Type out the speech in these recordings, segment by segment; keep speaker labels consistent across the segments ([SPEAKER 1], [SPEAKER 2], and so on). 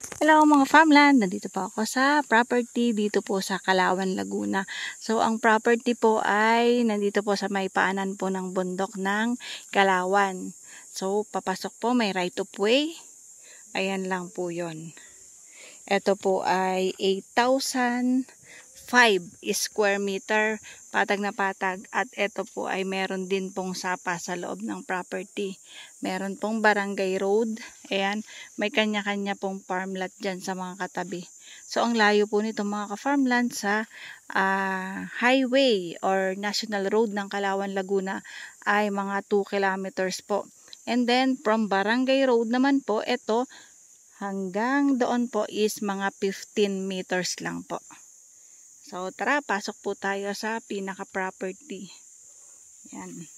[SPEAKER 1] Hello mga farmland, nandito po ako sa property dito po sa Kalawan, Laguna. So ang property po ay nandito po sa may paanan po ng bundok ng Kalawan. So papasok po, may right of way. Ayan lang po yon. Ito po ay 8,005 square meter, patag na patag. At ito po ay meron din pong sapa sa loob ng property. Meron pong barangay road. Ayan, may kanya-kanya pong farmland dyan sa mga katabi. So ang layo po nito mga ka-farmland sa highway or national road ng Kalawan, Laguna ay mga 2 kilometers po. And then from barangay road naman po, ito hanggang doon po is mga 15 meters lang po. So tara, pasok po tayo sa pinaka-property. Yan.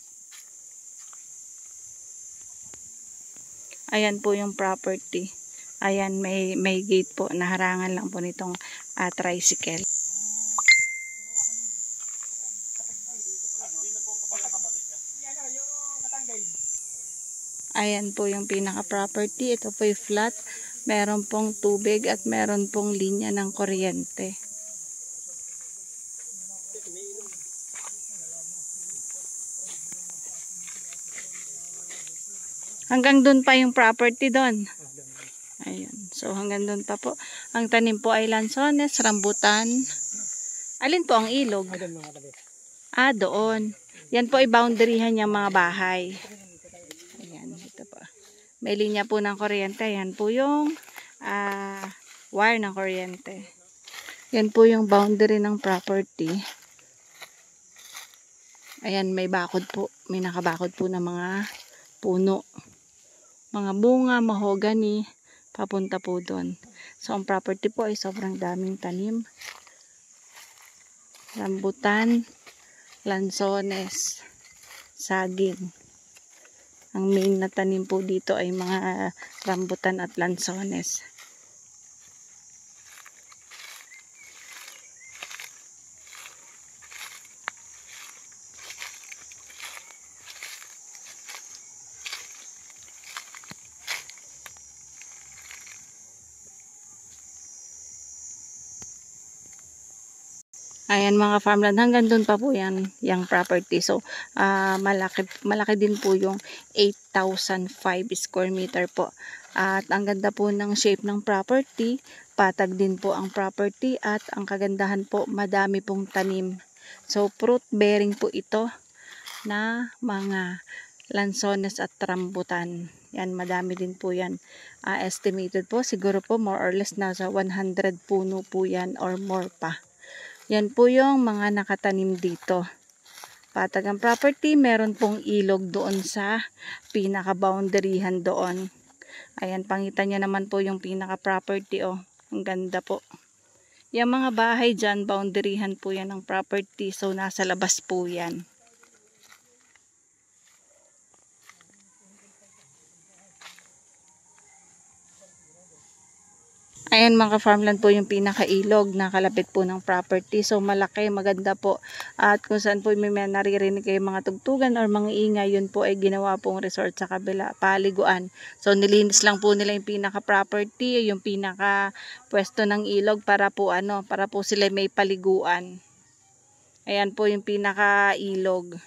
[SPEAKER 1] Ayan po yung property. Ayan, may gate po. Naharangan lang po nitong tricycle. Ayan po yung pinaka-property. Ito po yung flat. Meron pong tubig at meron pong linya ng kuryente. Hanggang doon pa yung property doon. Ayan. So hanggang doon pa po. Ang tanim po ay lansones, rambutan. Alin po ang ilog? Doon. Yan po ay boundaryhan yung mga bahay. Ayan, ito po. May linya po ng kuryente. Yan po yung wire ng kuryente. Yan po yung boundary ng property. Ayan, may bakod po. May nakabakod po ng mga puno. Mga bunga, mahogany, papunta po doon. So, ang property po ay sobrang daming tanim. Rambutan, lansones, saging. Ang main na tanim po dito ay mga rambutan at lansones. Ayan mga farmland, hanggang doon pa po yan, yung property. So, malaki din po yung 8,005 square meter po. At ang ganda po ng shape ng property, patag din po ang property at ang kagandahan po, madami pong tanim. So, fruit bearing po ito na mga lansones at rambutan. Yan, madami din po yan. Estimated po, siguro po more or less nasa 100 puno po yan or more pa. Yan po yung mga nakatanim dito. Patag ang property, meron pong ilog doon sa pinaka-boundaryhan doon. Ayan, pangitan nyo naman po yung pinaka-property, oh. Ang ganda po. Yung mga bahay dyan, boundaryhan po yan ng property. So, nasa labas po yan. Ayan mga farmland po yung pinakailog na kalapit po ng property. So malaki, maganda po. At kung saan po may naririnig kayo mga tugtugan or mga ingay, yun po ay ginawa pong resort sa kabila, paliguan. So nilinis lang po nila yung pinaka-property, yung pinaka-pwesto ng ilog para po sila may paliguan. Ayan po yung pinaka-ilog.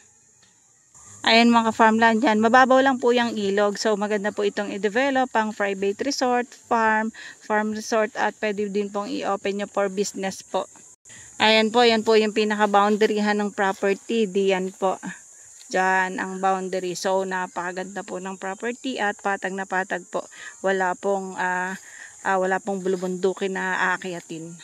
[SPEAKER 1] Ayan mga farmland dyan, mababaw lang po yung ilog. So maganda po itong i-develop ang private resort, farm resort at pwede din pong i-open nyo for business po. Ayan po, yan po yung pinaka-boundaryhan ng property. Diyan po. Diyan ang boundary. So napakaganda po ng property at patag na patag po. Wala pong bulubundukin na aakyatin.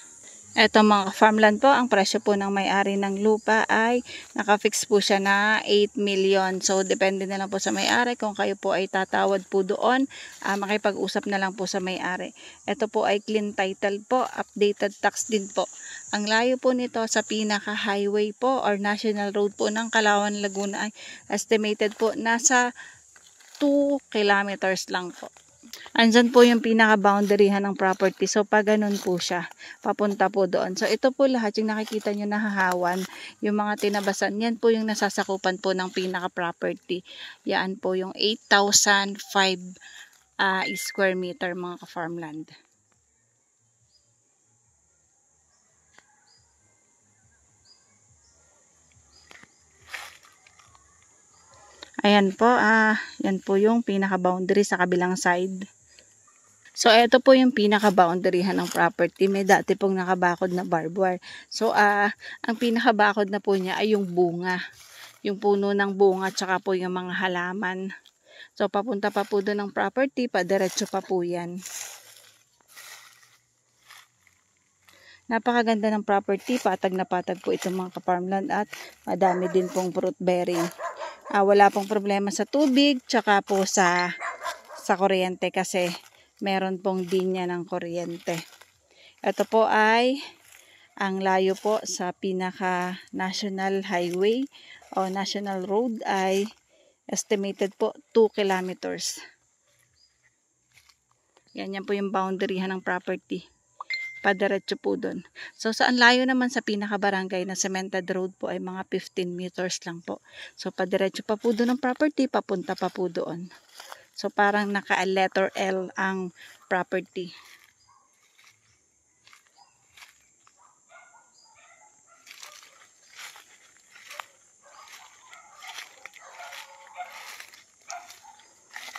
[SPEAKER 1] Eto mga farmland po, ang presyo po ng may-ari ng lupa ay nakafix po siya na 8 million. So, depende na lang po sa may-ari. Kung kayo po ay tatawad po doon, makipag-usap na lang po sa may-ari. Ito po ay clean title po, updated tax din po. Ang layo po nito sa pinaka-highway po or national road po ng Kalawan, Laguna ay estimated po nasa 2 kilometers lang po. Andyan po yung pinaka-boundaryhan ng property. So, pag ganun po siya, papunta po doon. So, ito po lahat yung nakikita nyo na hahawan, yung mga tinabasan, yan po yung nasasakupan po ng pinaka-property. Yan po yung 8,005 square meter mga ka-farmland. Ayan po, yan po yung pinaka-boundary sa kabilang side. So, ito po yung pinaka-boundaryhan ng property. May dati pong nakabakod na barbed wire. So, ang pinaka-bakod na po niya ay yung bunga. Yung puno ng bunga, tsaka po yung mga halaman. So, papunta pa po doon ng property, padiretso pa po yan. Napakaganda ng property, patag na patag po itong mga ka-farmland at madami din pong fruit bearing. Wala pong problema sa tubig, tsaka po sa kuryente kasi meron pong linya ng kuryente. Ito po ay ang layo po sa pinaka national highway o national road ay estimated po 2 kilometers. Yan po yung boundary ng property. Padiretso po doon. So saan layo naman sa pinaka barangay na cemented road po ay mga 15 meters lang po. So padiretso pa po doon ang property, papunta pa po doon. So, parang naka-letter L ang property.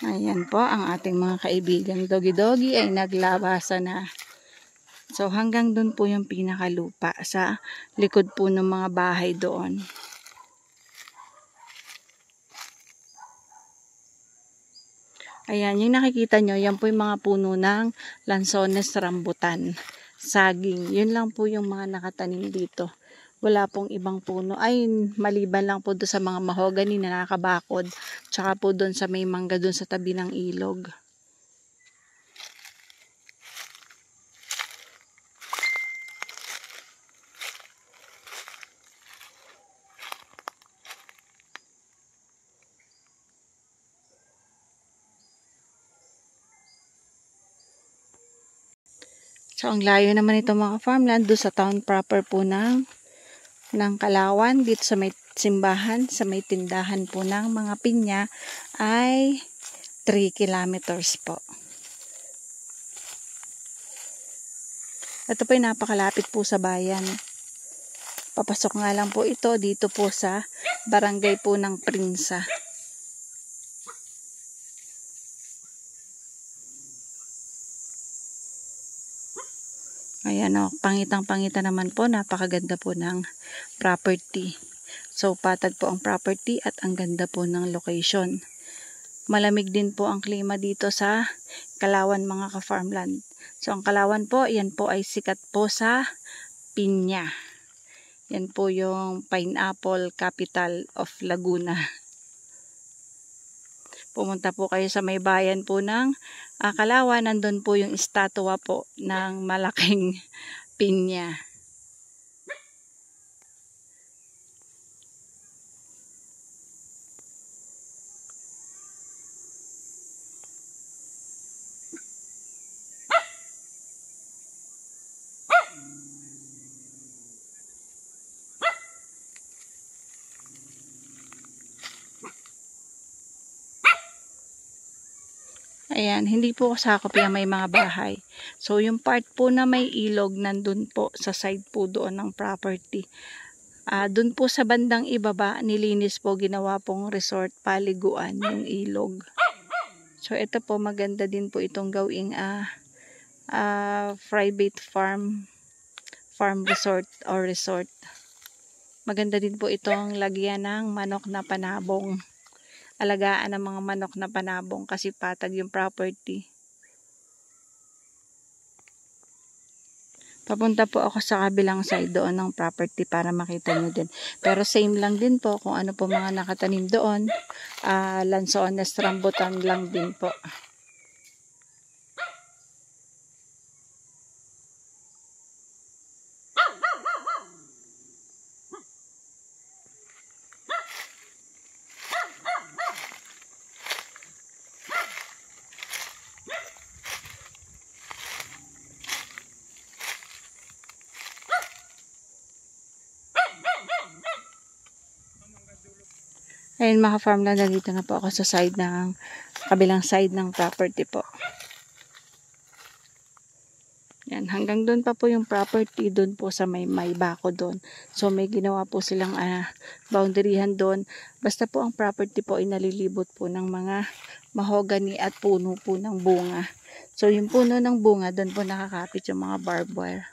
[SPEAKER 1] Ayan po, ang ating mga kaibigan dogi-dogi ay naglabasa na. So, hanggang doon po yung pinakalupa sa likod po ng mga bahay doon. Ayan, yung nakikita nyo, yan po yung mga puno ng Lanzones rambutan. Saging, yun lang po yung mga nakatanim dito. Wala pong ibang puno. Ay, maliban lang po doon sa mga mahogany na nakabakod. Tsaka po doon sa may mangga doon sa tabi ng ilog. So, ang layo naman ito mga farmland doon sa town proper po ng Kalawan. Dito sa may simbahan, sa may tindahan po ng mga pinya ay 3 kilometers po. Ito po ay napakalapit po sa bayan. Papasok nga lang po ito dito po sa barangay po ng Prinsa. Ayan o, pangitang-pangita naman po, napakaganda po ng property. So, patag po ang property at ang ganda po ng location. Malamig din po ang klima dito sa Kalawan mga ka-farmland. So, ang Kalawan po, yan po ay sikat po sa pinya. Yan po yung pineapple capital of Laguna. Pumunta po kayo sa may bayan po ng Kalawan, nandun po yung estatwa po ng malaking pinya. Ayan, hindi po sakop yung may mga bahay. So, yung part po na may ilog, nandun po sa side po doon ng property. Doon po sa bandang ibaba, nilinis po, ginawa pong resort, paliguan yung ilog. So, ito po, maganda din po itong gawing private farm resort or resort. Maganda din po itong lagyan ng manok na panabong. Alagaan ng mga manok na panabong kasi patag yung property. Papunta po ako sa kabilang side doon ng property para makita nyo din. Pero same lang din po kung ano po mga nakatanim doon. Lanzones rambutan lang din po. Ayun mga farmland, nandito na po ako sa side ng kabilang side ng property po. Yan, hanggang doon pa po yung property, doon po sa may bako doon. So may ginawa po silang boundaryhan doon. Basta po ang property po ay nalilibot po ng mga mahogany at puno po ng bunga. So yung puno ng bunga, doon po nakakapit yung mga barbed wire.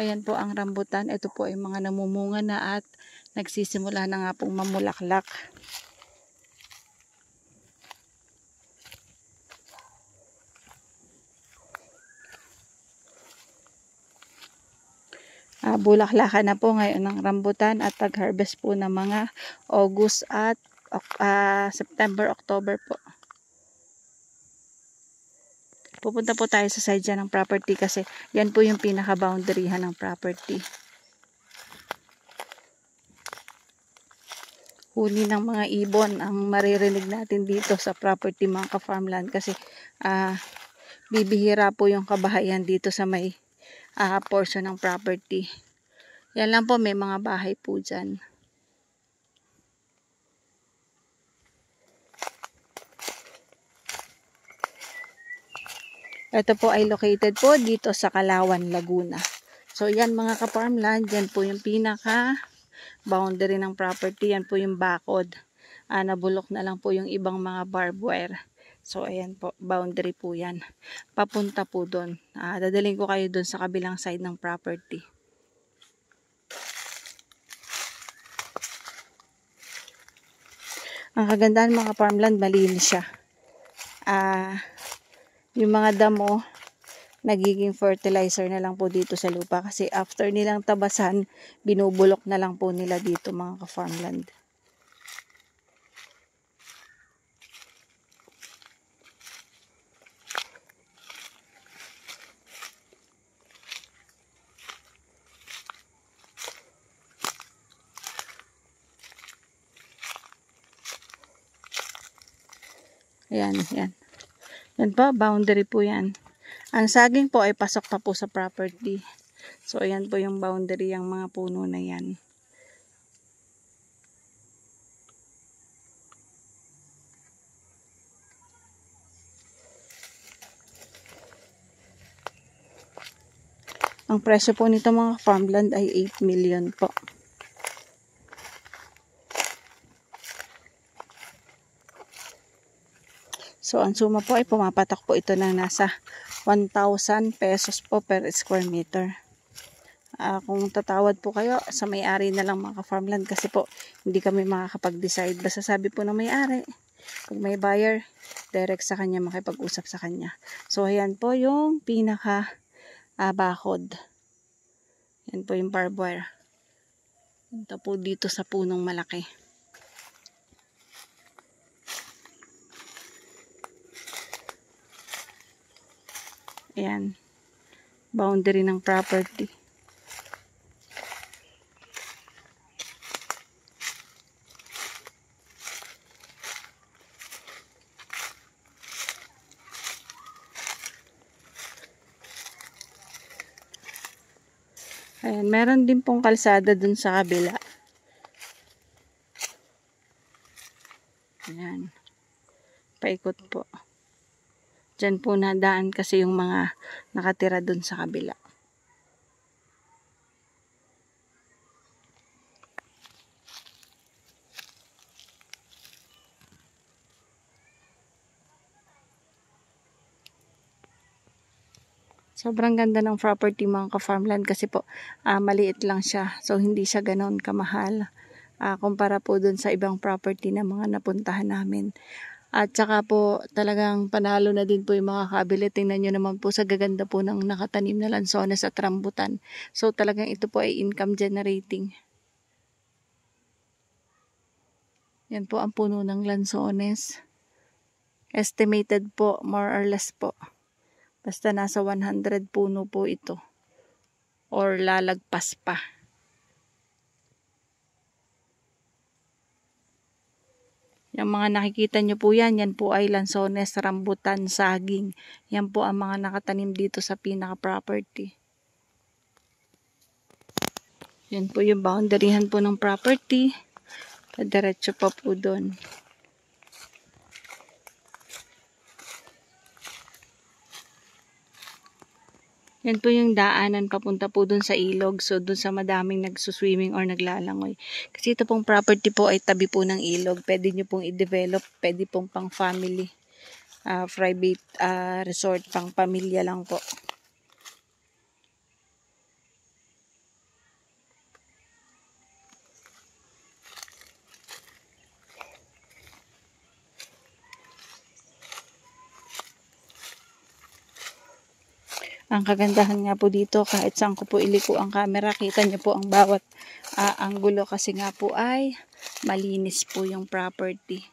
[SPEAKER 1] Ayan po ang rambutan. Ito po ay mga namumunga na at nagsisimula na nga pong mamulaklak. Bulaklakan na po ngayon ng rambutan at pag-harvest po ng mga August at September, October po. Pupunta po tayo sa side dyan ng property kasi yan po yung pinaka-boundaryhan ng property. Huni ng mga ibon ang maririnig natin dito sa property mga ka-farmland kasi bibihira po yung kabahayan dito sa may portion ng property. Yan lang po, may mga bahay po dyan. Ito po ay located po dito sa Kalawan, Laguna. So yan mga ka-farmland, yan po yung pinaka boundary ng property. Yan po yung bakod. Nabulok na lang po yung ibang mga barbed wire. So ayan po, boundary po yan. Papunta po doon. Dadaling ko kayo doon sa kabilang side ng property. Ang kagandahan mga farmland, malinis siya. Yung mga damo, nagiging fertilizer na lang po dito sa lupa. Kasi after nilang tabasan, binubulok na lang po nila dito mga ka-farmland. Ayan, yan. Yan po, boundary po yan. Ang saging po ay pasok pa po sa property. So, ayan po yung boundary, yung mga puno na yan. Ang presyo po nito mga farmland ay 8 million po. So, ang suma po ay pumapatak po ito ng nasa 1,000 pesos po per square meter. Kung tatawad po kayo, sa may-ari na lang mga farmland kasi po hindi kami makakapag-decide. Basta sabi po ng may-ari, pag may buyer, direct sa kanya, makipag-usap sa kanya. So, ayan po yung pinaka bakod. Yan po yung barbed wire. Ito po dito sa punong malaki. Ayan. Boundary ng property. Ayan, meron din pong kalsada dun sa kabila. Ayan. Paikot po. Diyan po nadaan kasi yung mga nakatira dun sa kabila. Sobrang ganda ng property mga ka-farmland kasi po maliit lang siya. So hindi siya ganoon kamahal. Kumpara po dun sa ibang property na mga napuntahan namin. At saka po talagang panalo na din po yung mga kabili. Tingnan nyo naman po sa gaganda po ng nakatanim na lansones at rambutan. So talagang ito po ay income generating. Yan po ang puno ng lansones. Estimated po more or less po. Basta nasa 100 puno po ito. Or lalagpas pa. Yung mga nakikita nyo po yan po ay lansones, rambutan, saging. Yan po ang mga nakatanim dito sa pinaka-property. Yan po yung boundaryhan po ng property. Diretso pa po doon. Yan po yung daanan papunta po dun sa ilog. So, dun sa madaming nagsuswimming or naglalangoy. Kasi ito pong property po ay tabi po ng ilog. Pwede nyo pong i-develop. Pwede pong pang family. Private resort, pang pamilya lang po. Ang kagandahan nga po dito, kahit saan ko po iliko ang camera, kita nyo po ang bawat anggulo kasi nga po ay malinis po yung property.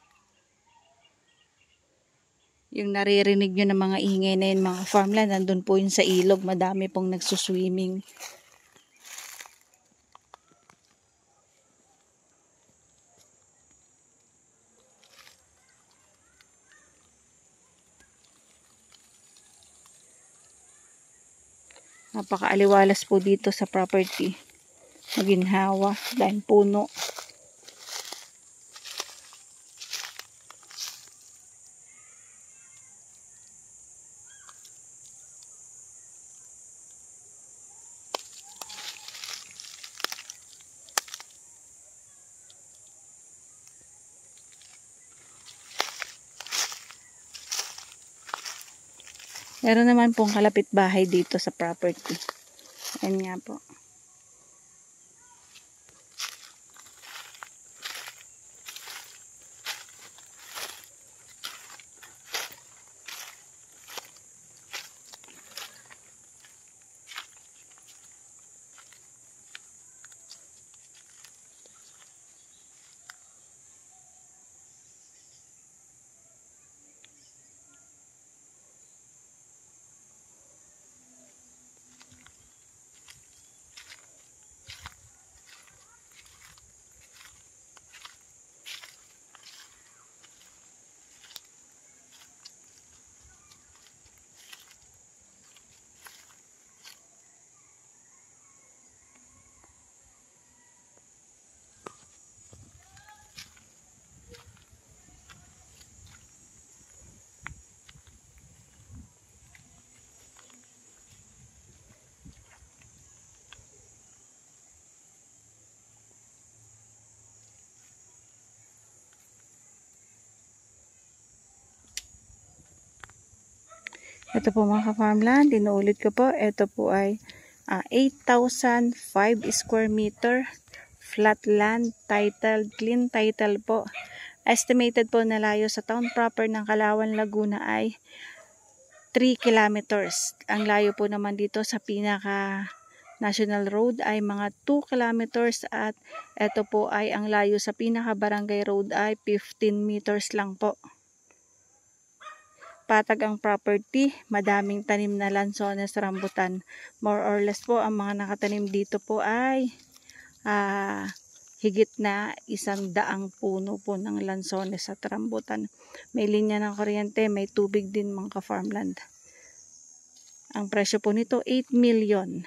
[SPEAKER 1] Yung naririnig nyo ng mga ingay na yun, mga farmland, nandun po yun sa ilog, madami pong nagsuswimming. Napakaaliwalas po dito sa property. Maginhawa, dahil puno. Meron naman pong kalapit bahay dito sa property. Ayan nga po. Ito po mga ka-farmland, inuulit ko po, ito po ay 8,005 square meter flat land, titled, clean title po. Estimated po na layo sa town proper ng Calauan, Laguna ay 3 kilometers. Ang layo po naman dito sa pinaka national road ay mga 2 kilometers at ito po ay ang layo sa pinaka barangay road ay 15 meters lang po. Patag ang property, madaming tanim na lansones, rambutan. More or less po, ang mga nakatanim dito po ay higit na 100 puno po ng lansones at rambutan. May linya ng kuryente, may tubig din mga ka-farmland. Ang presyo po nito, 8 million.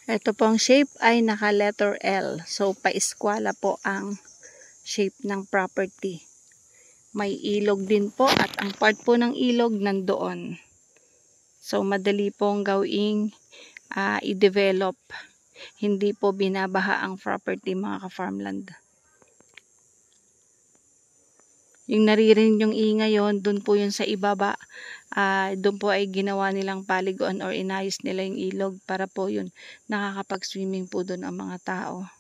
[SPEAKER 1] Ito pong shape ay naka letter L. So, pa-eskwala po ang shape ng property. May ilog din po at ang part po ng ilog nandoon. So, madali pong gawing i-develop. Hindi po binabaha ang property mga ka-farmland. Yung naririnig yung ingay yon, dun po yun sa ibaba. Doon po ay ginawa nilang paliguan or inayos nila yung ilog para po yun nakakapag-swimming po doon ang mga tao.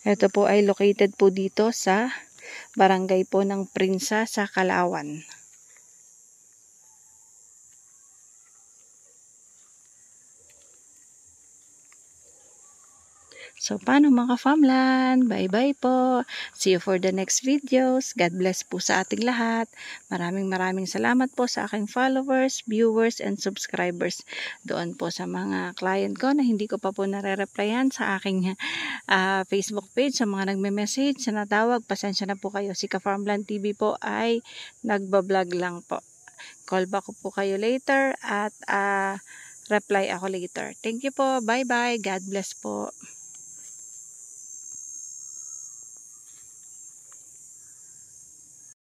[SPEAKER 1] Ito po ay located po dito sa barangay po ng Prinsa sa Calauan. So, paano mga farmland? Bye-bye po. See you for the next videos. God bless po sa ating lahat. Maraming salamat po sa aking followers, viewers, and subscribers. Doon po sa mga client ko na hindi ko pa po nare-replyan sa aking Facebook page. Sa mga nagme-message, sa natawag, pasensya na po kayo. Si Ka-Farmland TV po ay nagbablog lang po. Call back ko po kayo later at reply ako later. Thank you po. Bye-bye. God bless po.